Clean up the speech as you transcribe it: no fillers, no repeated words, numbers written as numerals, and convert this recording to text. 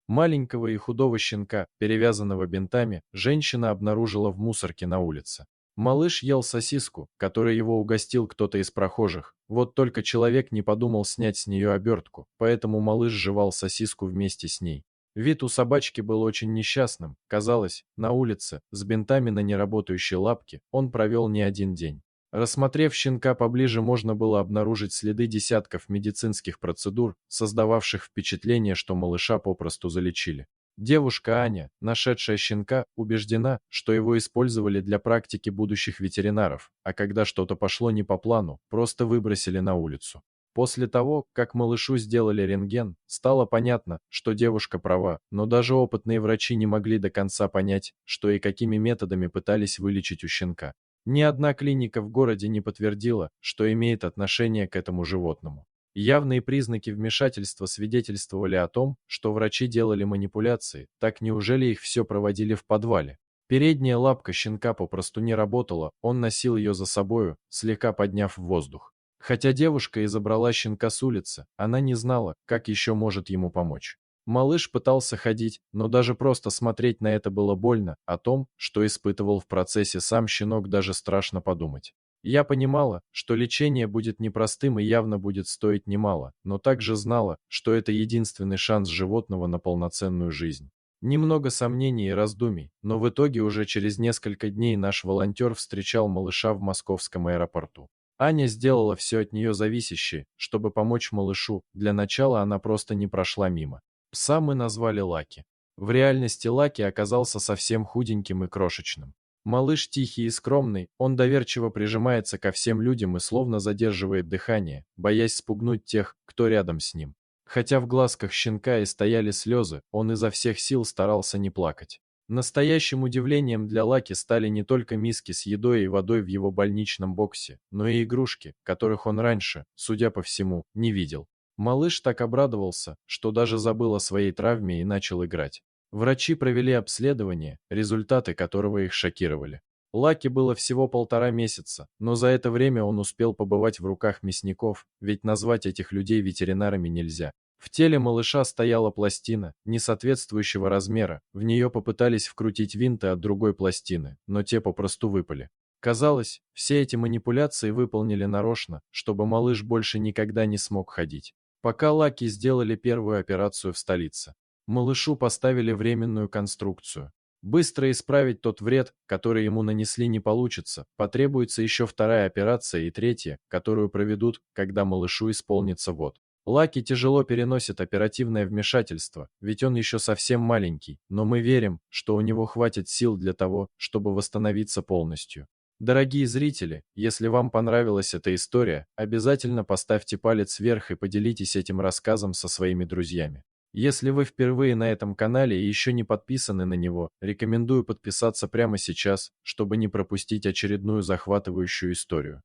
Маленького и худого щенка, перевязанного бинтами, женщина обнаружила в мусорке на улице. Малыш ел сосиску, которой его угостил кто-то из прохожих. Вот только человек не подумал снять с нее обертку, поэтому малыш жевал сосиску вместе с ней. Вид у собачки был очень несчастным. Казалось, на улице, с бинтами на неработающей лапке, он провел не один день. Рассмотрев щенка поближе, можно было обнаружить следы десятков медицинских процедур, создававших впечатление, что малыша попросту залечили. Девушка Аня, нашедшая щенка, убеждена, что его использовали для практики будущих ветеринаров, а когда что-то пошло не по плану, просто выбросили на улицу. После того, как малышу сделали рентген, стало понятно, что девушка права, но даже опытные врачи не могли до конца понять, что и какими методами пытались вылечить у щенка. Ни одна клиника в городе не подтвердила, что имеет отношение к этому животному. Явные признаки вмешательства свидетельствовали о том, что врачи делали манипуляции, так неужели их все проводили в подвале? Передняя лапка щенка попросту не работала, он носил ее за собою, слегка подняв в воздух. Хотя девушка и забрала щенка с улицы, она не знала, как еще может ему помочь. Малыш пытался ходить, но даже просто смотреть на это было больно, о том, что испытывал в процессе сам щенок, даже страшно подумать. Я понимала, что лечение будет непростым и явно будет стоить немало, но также знала, что это единственный шанс животного на полноценную жизнь. Немного сомнений и раздумий, но в итоге уже через несколько дней наш волонтер встречал малыша в московском аэропорту. Аня сделала все от нее зависящее, чтобы помочь малышу. Для начала она просто не прошла мимо. Пса мы назвали Лаки. В реальности Лаки оказался совсем худеньким и крошечным. Малыш тихий и скромный, он доверчиво прижимается ко всем людям и словно задерживает дыхание, боясь спугнуть тех, кто рядом с ним. Хотя в глазках щенка и стояли слезы, он изо всех сил старался не плакать. Настоящим удивлением для Лаки стали не только миски с едой и водой в его больничном боксе, но и игрушки, которых он раньше, судя по всему, не видел. Малыш так обрадовался, что даже забыл о своей травме и начал играть. Врачи провели обследование, результаты которого их шокировали. Лаки было всего 1,5 месяца, но за это время он успел побывать в руках мясников, ведь назвать этих людей ветеринарами нельзя. В теле малыша стояла пластина, несоответствующего размера, в нее попытались вкрутить винты от другой пластины, но те попросту выпали. Казалось, все эти манипуляции выполнили нарочно, чтобы малыш больше никогда не смог ходить. Пока Лаки сделали первую операцию в столице, малышу поставили временную конструкцию. Быстро исправить тот вред, который ему нанесли, не получится, потребуется еще вторая операция и третья, которую проведут, когда малышу исполнится год. Лаки тяжело переносит оперативное вмешательство, ведь он еще совсем маленький, но мы верим, что у него хватит сил для того, чтобы восстановиться полностью. Дорогие зрители, если вам понравилась эта история, обязательно поставьте палец вверх и поделитесь этим рассказом со своими друзьями. Если вы впервые на этом канале и еще не подписаны на него, рекомендую подписаться прямо сейчас, чтобы не пропустить очередную захватывающую историю.